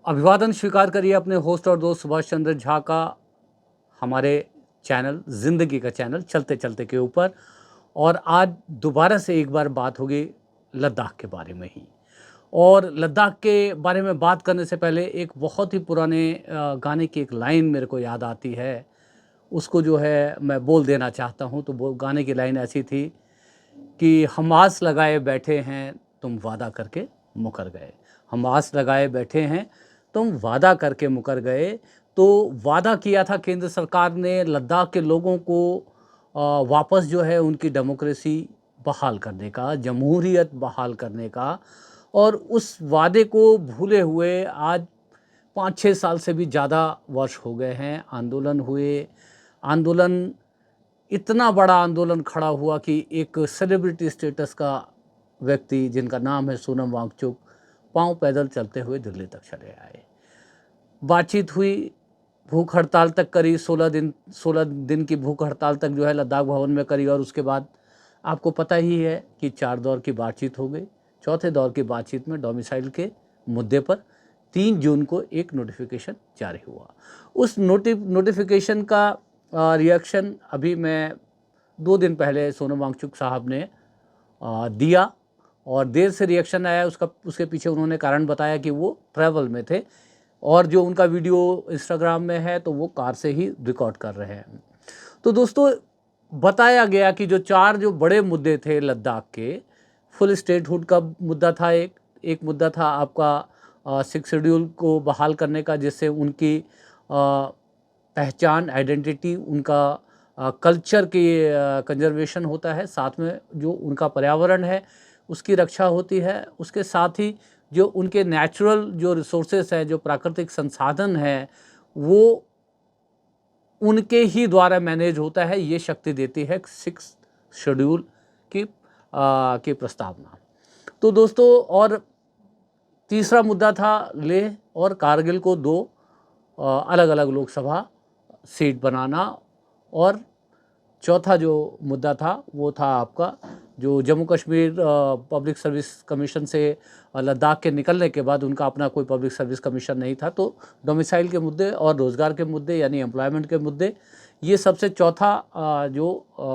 अभिवादन स्वीकार करिए अपने होस्ट और दोस्त सुभाष चंद्र झा का हमारे चैनल ज़िंदगी का चैनल चलते चलते के ऊपर। और आज दोबारा से एक बार बात होगी लद्दाख के बारे में ही। और लद्दाख के बारे में बात करने से पहले एक बहुत ही पुराने गाने की एक लाइन मेरे को याद आती है। उसको जो है मैं बोल देना चाहता हूँ। तो वो गाने की लाइन ऐसी थी कि हम आस लगाए बैठे हैं तुम वादा करके मुकर गए। हम आस लगाए बैठे हैं तुम वादा करके मुकर गए। तो वादा किया था केंद्र सरकार ने लद्दाख के लोगों को वापस जो है उनकी डेमोक्रेसी बहाल करने का, जमहूरियत बहाल करने का। और उस वादे को भूले हुए आज 5-6 साल से भी ज़्यादा वर्ष हो गए हैं। आंदोलन हुए, आंदोलन इतना बड़ा आंदोलन खड़ा हुआ कि एक सेलिब्रिटी स्टेटस का व्यक्ति जिनका नाम है सोनम वांगचुक पांव पैदल चलते हुए दिल्ली तक चले आए। बातचीत हुई, भूख हड़ताल तक करी, 16 दिन की भूख हड़ताल तक जो है लद्दाख भवन में करी। और उसके बाद आपको पता ही है कि 4 दौर की बातचीत हो गई। चौथे दौर की बातचीत में डोमिसाइल के मुद्दे पर 3 जून को एक नोटिफिकेशन जारी हुआ। उस नोटिफिकेशन का रिएक्शन अभी मैं 2 दिन पहले सोनम वांगचुक साहब ने दिया और देर से रिएक्शन आया। उसके पीछे उन्होंने कारण बताया कि वो ट्रैवल में थे और जो उनका वीडियो इंस्टाग्राम में है तो वो कार से ही रिकॉर्ड कर रहे हैं। तो दोस्तों, बताया गया कि जो बड़े मुद्दे थे लद्दाख के, फुल स्टेटहुड का मुद्दा था। एक मुद्दा था आपका 6 शेड्यूल को बहाल करने का, जिससे उनकी पहचान, आइडेंटिटी, उनका कल्चर की कंजर्वेशन होता है। साथ में जो उनका पर्यावरण है उसकी रक्षा होती है। उसके साथ ही जो उनके नेचुरल जो रिसोर्सेस हैं, जो प्राकृतिक संसाधन हैं, वो उनके ही द्वारा मैनेज होता है। ये शक्ति देती है 6 शेड्यूल की प्रस्तावना। तो दोस्तों, और तीसरा मुद्दा था लेह और कारगिल को 2 अलग अलग लोकसभा सीट बनाना। और चौथा जो मुद्दा था वो था आपका जो Jammu Kashmir public service commission से लद्दाख के निकलने के बाद उनका अपना कोई पब्लिक सर्विस कमीशन नहीं था। तो डोमिसाइल के मुद्दे और रोज़गार के मुद्दे यानी एम्प्लॉयमेंट के मुद्दे, ये सबसे चौथा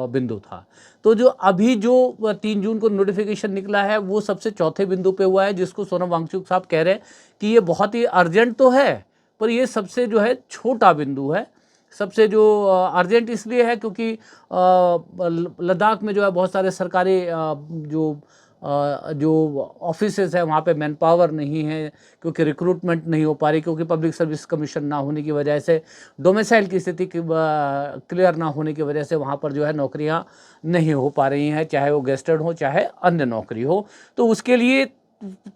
बिंदु था। तो जो अभी जो 3 जून को नोटिफिकेशन निकला है वो सबसे चौथे बिंदु पे हुआ है, जिसको सोनम वांगचुक साहब कह रहे हैं कि ये बहुत ही अर्जेंट तो है पर ये सबसे जो है छोटा बिंदु है। सबसे जो अर्जेंट इसलिए है क्योंकि लद्दाख में जो है बहुत सारे सरकारी जो ऑफिसेस है वहाँ पे मैन पावर नहीं है, क्योंकि रिक्रूटमेंट नहीं हो पा रही, क्योंकि पब्लिक सर्विस कमीशन ना होने की वजह से, डोमिसाइल की स्थिति क्लियर ना होने की वजह से वहाँ पर जो है नौकरियाँ नहीं हो पा रही हैं, चाहे वो गेस्टेड हो चाहे अन्य नौकरी हो। तो उसके लिए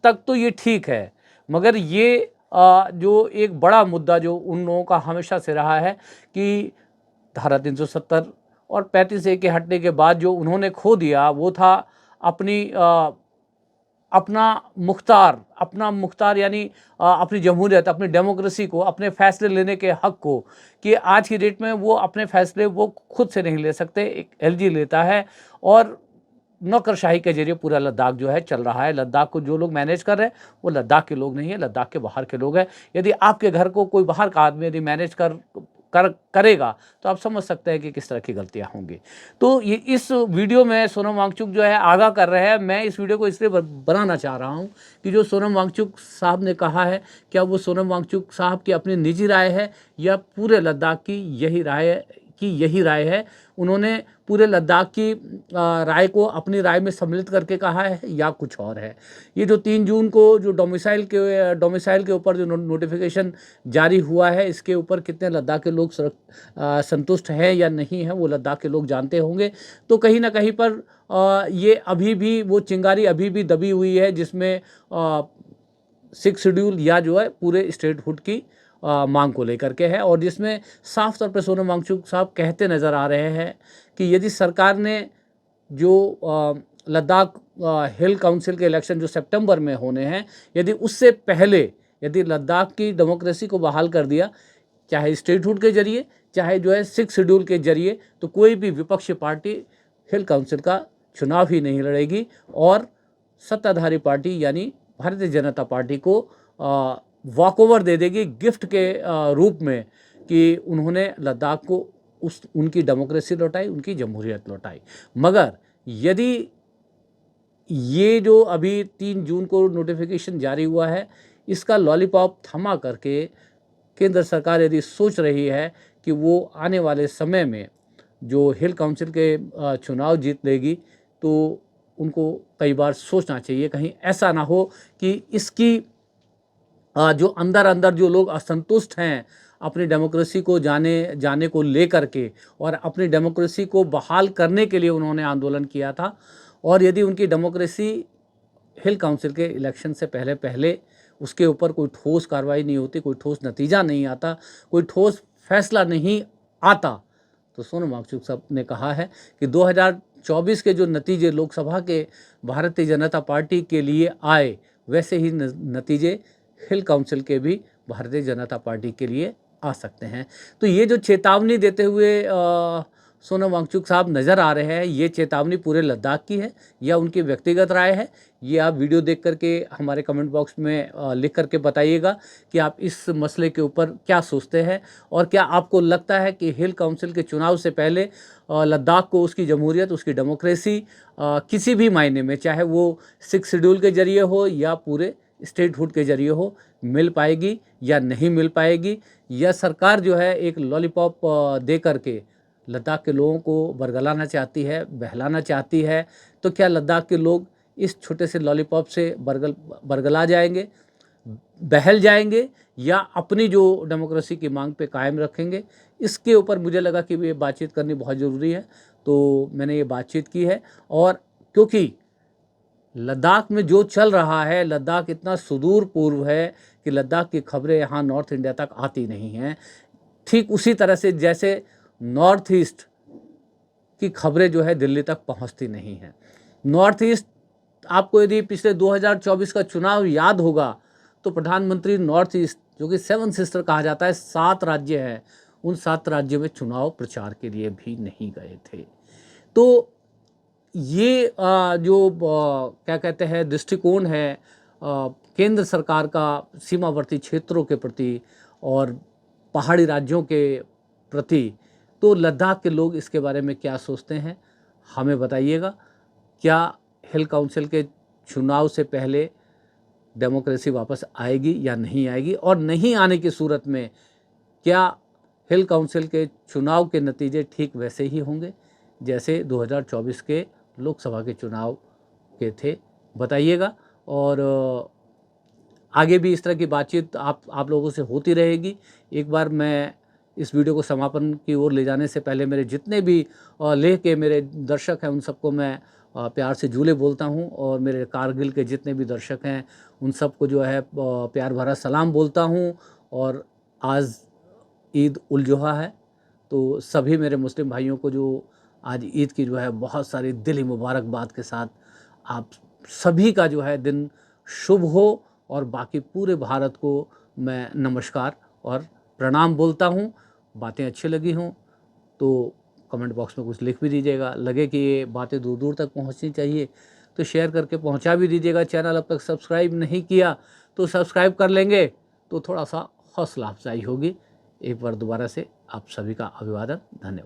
तक तो ये ठीक है, मगर ये जो एक बड़ा मुद्दा जो उन लोगों का हमेशा से रहा है कि धारा 370 और 35A के हटने के बाद जो उन्होंने खो दिया वो था अपना मुख्तार यानी अपनी जमहूरियत, अपनी डेमोक्रेसी को, अपने फैसले लेने के हक को, कि आज की डेट में वो अपने फैसले वो खुद से नहीं ले सकते, एक एलजी लेता है। और नौकरशाही के जरिए पूरा लद्दाख जो है चल रहा है। लद्दाख को जो लोग मैनेज कर रहे हैं वो लद्दाख के लोग नहीं है, लद्दाख के बाहर के लोग हैं। यदि आपके घर को कोई बाहर का आदमी यदि मैनेज करेगा तो आप समझ सकते हैं कि किस तरह की गलतियां होंगी। तो ये इस वीडियो में सोनम वांगचुक जो है आगाह कर रहे हैं। मैं इस वीडियो को इसलिए बनाना चाह रहा हूं कि जो सोनम वांगचुक साहब ने कहा है, क्या वो सोनम वांगचुक साहब की अपनी निजी राय है या पूरे लद्दाख की यही राय है। उन्होंने पूरे लद्दाख की राय को अपनी राय में सम्मिलित करके कहा है या कुछ और है। ये जो 3 जून को जो डोमिसाइल के ऊपर जो नोटिफिकेशन जारी हुआ है, इसके ऊपर कितने लद्दाख के लोग संतुष्ट हैं या नहीं हैं वो लद्दाख के लोग जानते होंगे। तो कहीं ना कहीं पर ये अभी भी वो चिंगारी अभी भी दबी हुई है, जिसमें 6 शेड्यूल या जो है पूरे स्टेटहुड की मांग को लेकर के है, और जिसमें साफ तौर पर सोनम वांगचुक साहब कहते नज़र आ रहे हैं कि यदि सरकार ने जो लद्दाख हिल काउंसिल के इलेक्शन जो सितंबर में होने हैं, यदि उससे पहले यदि लद्दाख की डेमोक्रेसी को बहाल कर दिया, चाहे स्टेटहुड के जरिए चाहे जो है 6 शेड्यूल के जरिए, तो कोई भी विपक्षी पार्टी हिल काउंसिल का चुनाव ही नहीं लड़ेगी और सत्ताधारी पार्टी यानी भारतीय जनता पार्टी को वॉकओवर दे देगी गिफ्ट के रूप में कि उन्होंने लद्दाख को उनकी डेमोक्रेसी लौटाई, उनकी जमहूरियत लौटाई। मगर यदि ये जो अभी 3 जून को नोटिफिकेशन जारी हुआ है, इसका लॉलीपॉप थमा करके केंद्र सरकार यदि सोच रही है कि वो आने वाले समय में जो हिल काउंसिल के चुनाव जीत लेगी, तो उनको कई बार सोचना चाहिए, कहीं ऐसा ना हो कि इसकी जो अंदर जो लोग असंतुष्ट हैं अपनी डेमोक्रेसी को जाने को लेकर के, और अपनी डेमोक्रेसी को बहाल करने के लिए उन्होंने आंदोलन किया था, और यदि उनकी डेमोक्रेसी हिल काउंसिल के इलेक्शन से पहले उसके ऊपर कोई ठोस कार्रवाई नहीं होती, कोई ठोस नतीजा नहीं आता, कोई ठोस फैसला नहीं आता, तो सोनम वांगचुक साहब ने कहा है कि 2024 के जो नतीजे लोकसभा के भारतीय जनता पार्टी के लिए आए, वैसे ही नतीजे हिल काउंसिल के भी भारतीय जनता पार्टी के लिए आ सकते हैं। तो ये जो चेतावनी देते हुए सोनम वांगचुक साहब नज़र आ रहे हैं, ये चेतावनी पूरे लद्दाख की है या उनकी व्यक्तिगत राय है, ये आप वीडियो देख करके हमारे कमेंट बॉक्स में लिख करके बताइएगा कि आप इस मसले के ऊपर क्या सोचते हैं, और क्या आपको लगता है कि हिल काउंसिल के चुनाव से पहले लद्दाख को उसकी जमहूरियत, उसकी डेमोक्रेसी किसी भी मायने में, चाहे वो 6 शेड्यूल के जरिए हो या पूरे स्टेटहुड के जरिए हो, मिल पाएगी या नहीं मिल पाएगी, या सरकार जो है एक लॉलीपॉप दे करके लद्दाख के लोगों को बरगलाना चाहती है, बहलाना चाहती है। तो क्या लद्दाख के लोग इस छोटे से लॉलीपॉप से बरगला जाएंगे, बहल जाएंगे, या अपनी जो डेमोक्रेसी की मांग पे कायम रखेंगे? इसके ऊपर मुझे लगा कि ये बातचीत करनी बहुत ज़रूरी है, तो मैंने ये बातचीत की है। और क्योंकि लद्दाख में जो चल रहा है, लद्दाख इतना सुदूर पूर्व है कि लद्दाख की खबरें यहाँ नॉर्थ इंडिया तक आती नहीं हैं, ठीक उसी तरह से जैसे नॉर्थ ईस्ट की खबरें जो है दिल्ली तक पहुँचती नहीं हैं। नॉर्थ ईस्ट, आपको यदि पिछले 2024 का चुनाव याद होगा, तो प्रधानमंत्री नॉर्थ ईस्ट, जो कि 7 सिस्टर कहा जाता है, 7 राज्य हैं, उन 7 राज्यों में चुनाव प्रचार के लिए भी नहीं गए थे। तो ये क्या कहते हैं दृष्टिकोण है केंद्र सरकार का सीमावर्ती क्षेत्रों के प्रति और पहाड़ी राज्यों के प्रति, तो लद्दाख के लोग इसके बारे में क्या सोचते हैं, हमें बताइएगा। क्या हिल काउंसिल के चुनाव से पहले डेमोक्रेसी वापस आएगी या नहीं आएगी, और नहीं आने की सूरत में क्या हिल काउंसिल के चुनाव के नतीजे ठीक वैसे ही होंगे जैसे 2024 के लोकसभा के चुनाव के थे? बताइएगा। और आगे भी इस तरह की बातचीत आप लोगों से होती रहेगी। एक बार मैं इस वीडियो को समापन की ओर ले जाने से पहले मेरे जितने भी लेह के मेरे दर्शक हैं, उन सबको मैं प्यार से जूले बोलता हूं, और मेरे कारगिल के जितने भी दर्शक हैं उन सबको जो है प्यार भरा सलाम बोलता हूं। और आज ईद उल जुहा है, तो सभी मेरे मुस्लिम भाइयों को जो आज ईद की जो है बहुत सारी दिली मुबारकबाद के साथ आप सभी का जो है दिन शुभ हो, और बाकी पूरे भारत को मैं नमस्कार और प्रणाम बोलता हूँ। बातें अच्छी लगी हों तो कमेंट बॉक्स में कुछ लिख भी दीजिएगा, लगे कि ये बातें दूर दूर तक पहुँचनी चाहिए तो शेयर करके पहुँचा भी दीजिएगा। चैनल अब तक सब्सक्राइब नहीं किया तो सब्सक्राइब कर लेंगे तो थोड़ा सा हौसला अफजाई होगी। एक बार दोबारा से आप सभी का अभिवादन, धन्यवाद।